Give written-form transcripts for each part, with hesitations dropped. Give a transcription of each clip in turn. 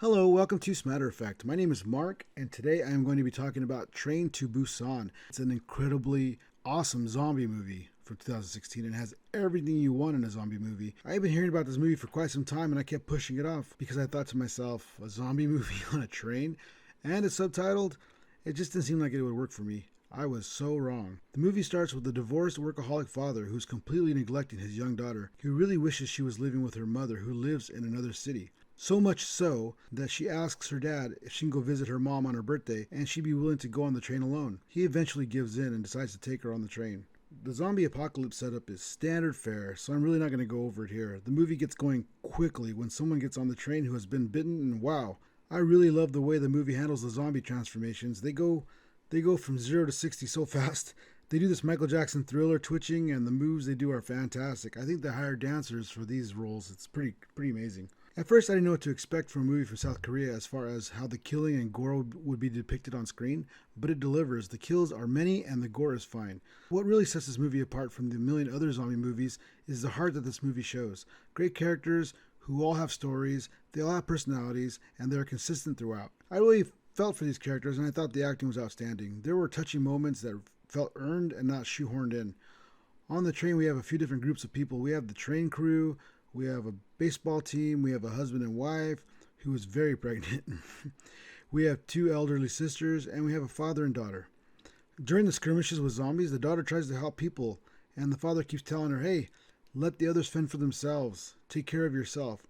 Hello, welcome to Smatter Effect. My name is Mark, and today I am going to be talking about Train to Busan. It's an incredibly awesome zombie movie from 2016 and has everything you want in a zombie movie. I've been hearing about this movie for quite some time and I kept pushing it off because I thought to myself, a zombie movie on a train and it's subtitled? It just didn't seem like it would work for me. I was so wrong. The movie starts with a divorced workaholic father who's completely neglecting his young daughter, who really wishes she was living with her mother who lives in another city. So much so that she asks her dad if she can go visit her mom on her birthday and she'd be willing to go on the train alone. He eventually gives in and decides to take her on the train. The zombie apocalypse setup is standard fare, so I'm really not going to go over it here. The movie gets going quickly when someone gets on the train who has been bitten, and wow, I really love the way the movie handles the zombie transformations. They go from 0 to 60 so fast. They do this Michael Jackson Thriller twitching, and the moves they do are fantastic. I think they hired dancers for these roles. It's pretty amazing. At first, I didn't know what to expect from a movie from South Korea as far as how the killing and gore would be depicted on screen, but it delivers. The kills are many and the gore is fine. What really sets this movie apart from the million other zombie movies is the heart that this movie shows. Great characters who all have stories, they all have personalities, and they're consistent throughout. I really felt for these characters and I thought the acting was outstanding. There were touching moments that felt earned and not shoehorned in. On the train, we have a few different groups of people. We have the train crew, we have a baseball team, we have a husband and wife who is very pregnant. We have two elderly sisters, and we have a father and daughter. During the skirmishes with zombies, the daughter tries to help people, and the father keeps telling her, hey, let the others fend for themselves. Take care of yourself.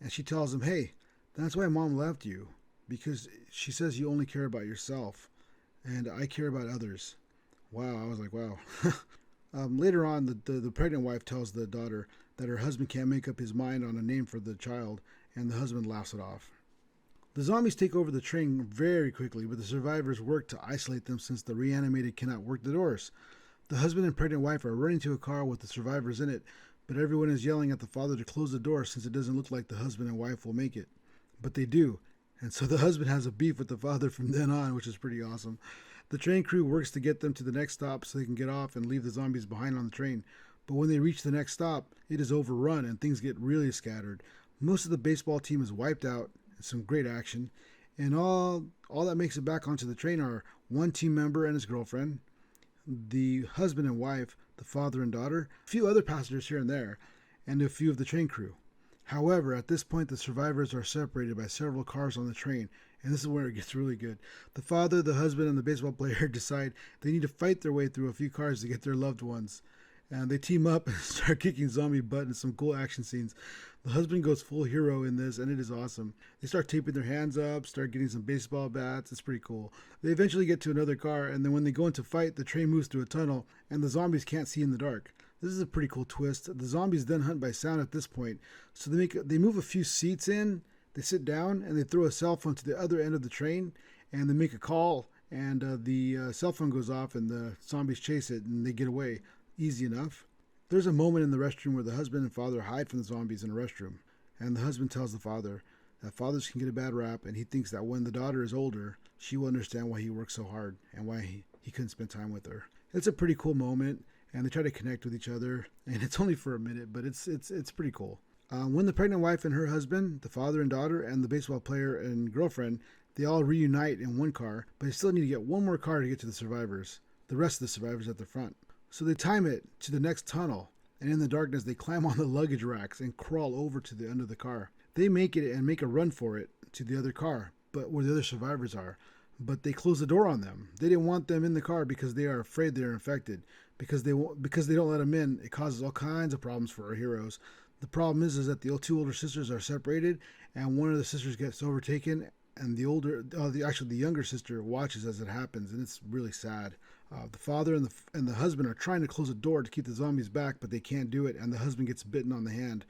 And she tells him, hey, that's why mom left you, because she says you only care about yourself, and I care about others. Wow, I was like, wow. Later on, the pregnant wife tells the daughter that her husband can't make up his mind on a name for the child, and the husband laughs it off. The zombies take over the train very quickly, but the survivors work to isolate them since the reanimated cannot work the doors. The husband and pregnant wife are running to a car with the survivors in it, but everyone is yelling at the father to close the door since it doesn't look like the husband and wife will make it. But they do, and so the husband has a beef with the father from then on, which is pretty awesome. The train crew works to get them to the next stop so they can get off and leave the zombies behind on the train. But when they reach the next stop, it is overrun and things get really scattered. Most of the baseball team is wiped out, and some great action. And all that makes it back onto the train are one team member and his girlfriend, the husband and wife, the father and daughter, a few other passengers here and there, and a few of the train crew. However, at this point, the survivors are separated by several cars on the train, and this is where it gets really good. The father, the husband, and the baseball player decide they need to fight their way through a few cars to get their loved ones. And they team up and start kicking zombie butt in some cool action scenes. The husband goes full hero in this, and it is awesome. They start taping their hands up, start getting some baseball bats. It's pretty cool. They eventually get to another car, and then when they go into fight, the train moves through a tunnel, and the zombies can't see in the dark. This is a pretty cool twist. The zombies then hunt by sound at this point, so they move a few seats in, they sit down, and they throw a cell phone to the other end of the train, and they make a call, and the cell phone goes off, and the zombies chase it, and they get away. Easy enough. There's a moment in the restroom where the husband and father hide from the zombies in a restroom, and the husband tells the father that fathers can get a bad rap, and he thinks that when the daughter is older, she will understand why he works so hard and why he couldn't spend time with her. It's a pretty cool moment, and they try to connect with each other, and it's only for a minute, but it's pretty cool. When the pregnant wife and her husband, the father and daughter, and the baseball player and girlfriend, they all reunite in one car, but they still need to get one more car to get to the survivors, the rest of the survivors at the front. So they time it to the next tunnel, and in the darkness they climb on the luggage racks and crawl over to the end of the car. They make it and make a run for it to the other car, but where the other survivors are. But they close the door on them. They didn't want them in the car because they are afraid they're infected. Because they don't let them in, it causes all kinds of problems for our heroes. The problem is that the two older sisters are separated, and one of the sisters gets overtaken, and the younger sister watches as it happens, and it's really sad. The father and the husband are trying to close a door to keep the zombies back, but they can't do it, and the husband gets bitten on the hand.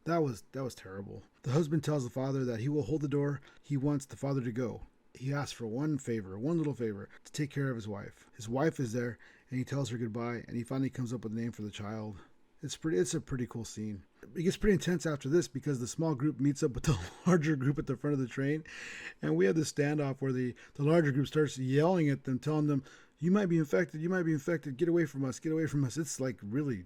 That was terrible. The husband tells the father that he will hold the door. He wants the father to go. He asks for one little favor, to take care of his wife. His wife is there, and he tells her goodbye, and he finally comes up with a name for the child. It's a pretty cool scene. It gets pretty intense after this because the small group meets up with the larger group at the front of the train, and we have this standoff where the larger group starts yelling at them, telling them, you might be infected, get away from us. It's like really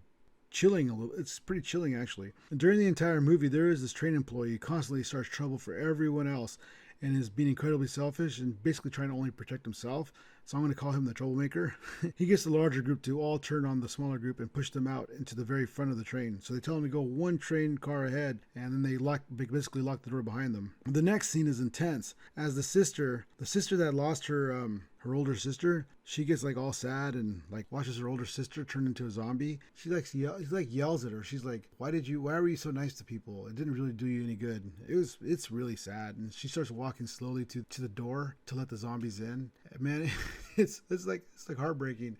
chilling a little. It's pretty chilling actually. And during the entire movie, there is this train employee who constantly starts trouble for everyone else, and is being incredibly selfish and basically trying to only protect himself. So I'm going to call him the troublemaker. He gets the larger group to all turn on the smaller group and push them out into the very front of the train. So they tell them to go one train car ahead, and then they basically lock the door behind them. The next scene is intense as the sister that lost her older sister, she gets like all sad and like watches her older sister turn into a zombie. She yells at her. She's like, why were you so nice to people? It didn't really do you any good. It's really sad. And she starts walking slowly to the door to let the zombies in. Man, it's like heartbreaking.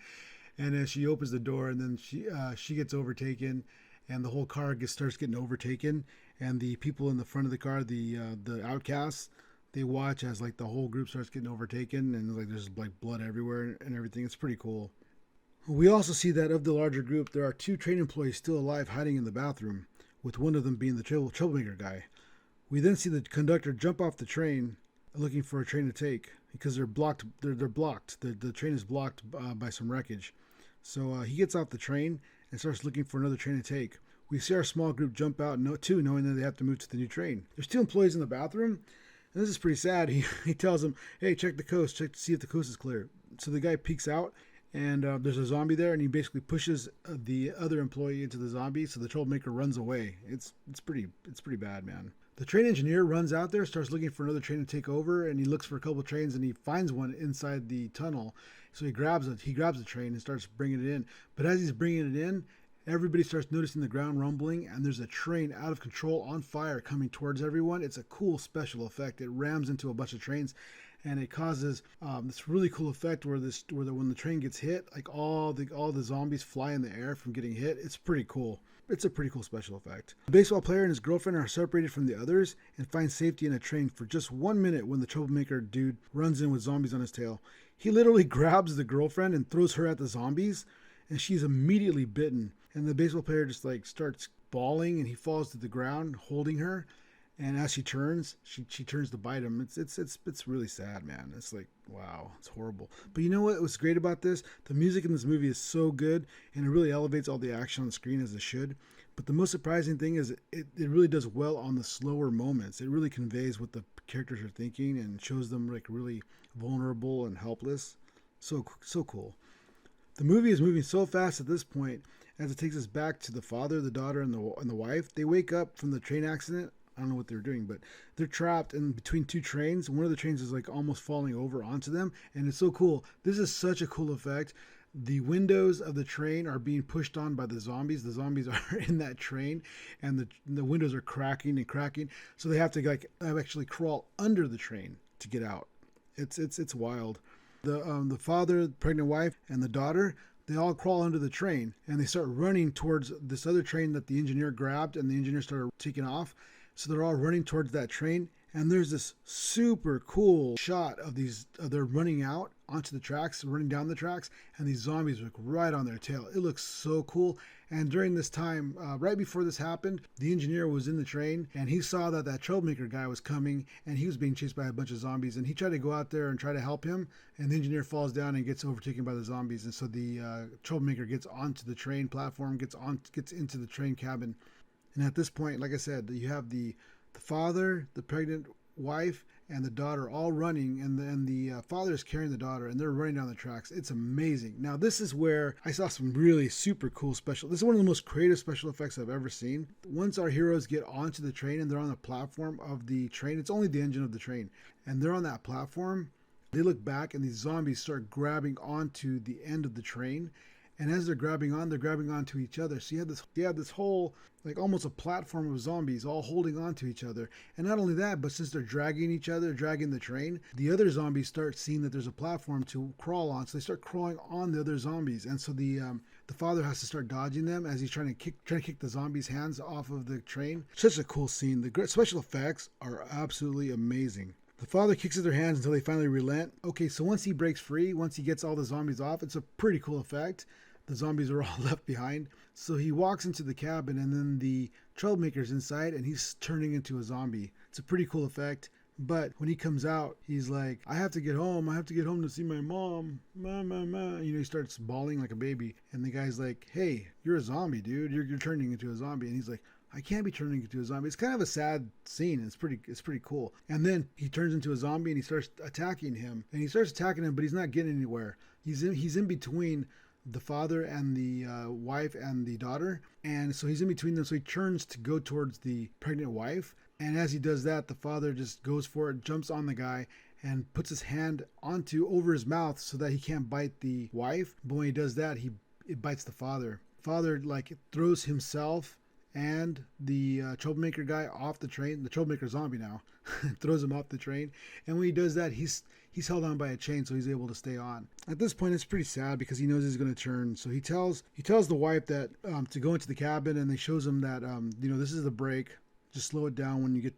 And she opens the door, and then she gets overtaken, and the whole car starts getting overtaken, and the people in the front of the car, the outcasts, they watch as like the whole group starts getting overtaken, and like there's like blood everywhere and everything. It's pretty cool. We also see that of the larger group, there are 2 train employees still alive hiding in the bathroom, with one of them being the troublemaker guy. We then see the conductor jump off the train looking for a train to take because they're blocked. They're blocked. The train is blocked by some wreckage. So he gets off the train and starts looking for another train to take. We see our small group jump out too, knowing that they have to move to the new train. There's 2 employees in the bathroom. And this is pretty sad. He tells them, hey, check the coast. Check to see if the coast is clear. So the guy peeks out, and there's a zombie there, and he basically pushes the other employee into the zombie, so the troublemaker runs away. It's pretty bad, man. The train engineer runs out there, starts looking for another train to take over, and he looks for a couple of trains, and he finds one inside the tunnel. So he grabs the train and starts bringing it in. But as he's bringing it in, everybody starts noticing the ground rumbling, and there's a train out of control on fire coming towards everyone. It's a cool special effect. It rams into a bunch of trains, and it causes this really cool effect where when the train gets hit, like all the zombies fly in the air from getting hit. It's pretty cool. It's a pretty cool special effect. The baseball player and his girlfriend are separated from the others and find safety in a train for just 1 minute when the troublemaker dude runs in with zombies on his tail. He literally grabs the girlfriend and throws her at the zombies, and she's immediately bitten. And the baseball player just like starts bawling, and he falls to the ground holding her. And as she turns to bite him. It's really sad, man. It's like, wow, it's horrible. But you know what was great about this? The music in this movie is so good, and it really elevates all the action on the screen as it should. But the most surprising thing is it really does well on the slower moments. It really conveys what the characters are thinking and shows them like really vulnerable and helpless. So cool. The movie is moving so fast at this point as it takes us back to the father, the daughter, and the wife. They wake up from the train accident. I don't know what they're doing, but they're trapped in between 2 trains. One of the trains is like almost falling over onto them, and it's so cool. This is such a cool effect. The windows of the train are being pushed on by the zombies. The zombies are in that train, and the windows are cracking and cracking. So they have to actually crawl under the train to get out. It's wild. The father, the pregnant wife, and the daughter, they all crawl under the train, and they start running towards this other train that the engineer grabbed, and the engineer started taking off. So they're all running towards that train, and there's this super cool shot of they're running out onto the tracks, running down the tracks, and these zombies look right on their tail. It looks so cool. And during this time, right before this happened, the engineer was in the train, and he saw that troublemaker guy was coming, and he was being chased by a bunch of zombies, and he tried to go out there and try to help him, and the engineer falls down and gets overtaken by the zombies. And so the troublemaker gets onto the train platform, gets into the train cabin. And at this point, like I said, you have the father, the pregnant wife, and the daughter all running, and the father is carrying the daughter, and they're running down the tracks. It's amazing. Now, this is where I saw some really super cool this is one of the most creative special effects I've ever seen. Once our heroes get onto the train and they're on the platform of the train, it's only the engine of the train, and they're on that platform, they look back, and these zombies start grabbing onto the end of the train. And as they're grabbing onto each other. So you have this whole, like almost a platform of zombies all holding onto each other. And not only that, but since they're dragging the train, the other zombies start seeing that there's a platform to crawl on. So they start crawling on the other zombies. And so the father has to start dodging them as he's trying to kick the zombies' hands off of the train. Such a cool scene. The special effects are absolutely amazing. The father kicks at their hands until they finally relent. Okay, so once he breaks free, once he gets all the zombies off, it's a pretty cool effect. The zombies are all left behind. So he walks into the cabin, and then the troublemaker's inside, and he's turning into a zombie. It's a pretty cool effect. But when he comes out, he's like, I have to get home. I have to get home to see my mom. Ma. He starts bawling like a baby. And the guy's like, hey, you're a zombie, dude. You're turning into a zombie. And he's like, I can't be turning into a zombie. It's kind of a sad scene. It's pretty cool. And then he turns into a zombie and he starts attacking him. And he starts attacking him, but he's not getting anywhere. He's in between the father and the wife and the daughter. And so he's in between them. So he turns to go towards the pregnant wife. And as he does that, the father just goes for it, jumps on the guy, and puts his hand over his mouth so that he can't bite the wife. But when he does that, it bites the father. Father like throws himself and the troublemaker guy off the train. The troublemaker zombie now throws him off the train. And when he does that, he's held on by a chain, so he's able to stay on. At this point, it's pretty sad because he knows he's going to turn. So he tells the wife that to go into the cabin, and they shows him that this is the break. Just slow it down when you get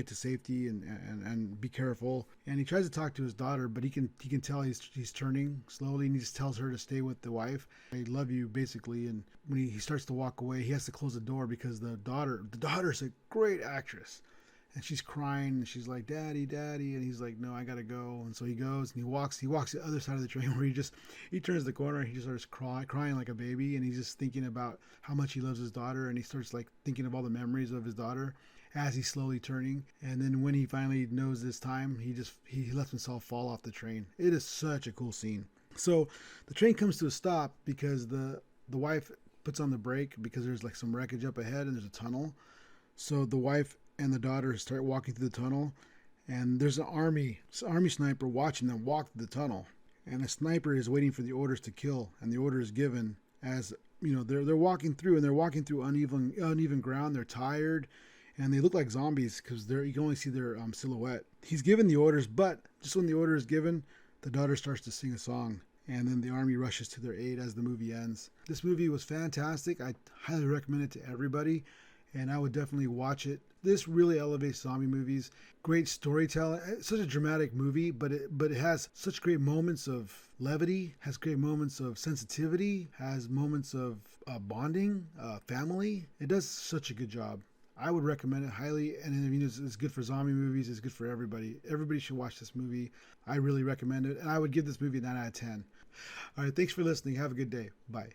to safety and be careful. And he tries to talk to his daughter, but he can tell he's turning slowly, and he just tells her to stay with the wife. I love you, basically. And when he starts to walk away, he has to close the door because the daughter's a great actress. And she's crying, and she's like, Daddy, Daddy. And he's like, no, I gotta go. And so he goes, and he walks the other side of the train where he turns the corner, and he just starts crying like a baby. And he's just thinking about how much he loves his daughter. And he starts like thinking of all the memories of his daughter as he's slowly turning. And then when he finally knows this time, he lets himself fall off the train. It is such a cool scene. So the train comes to a stop because the wife puts on the brake because there's like some wreckage up ahead and there's a tunnel. So the wife and the daughter start walking through the tunnel, and there's an army sniper watching them walk through the tunnel, and the sniper is waiting for the orders to kill, and the order is given as they're walking through, and they're walking through uneven ground. They're tired, and they look like zombies because you can only see their silhouette. He's given the orders, but just when the order is given, the daughter starts to sing a song, and then the army rushes to their aid as the movie ends. This movie was fantastic. I highly recommend it to everybody, and I would definitely watch it. This really elevates zombie movies. Great storytelling. It's such a dramatic movie, but it has such great moments of levity, has great moments of sensitivity, has moments of bonding, family. It does such a good job. I would recommend it highly, and it's good for zombie movies. It's good for everybody. Everybody should watch this movie. I really recommend it, and I would give this movie a 9 out of 10. All right, thanks for listening. Have a good day. Bye.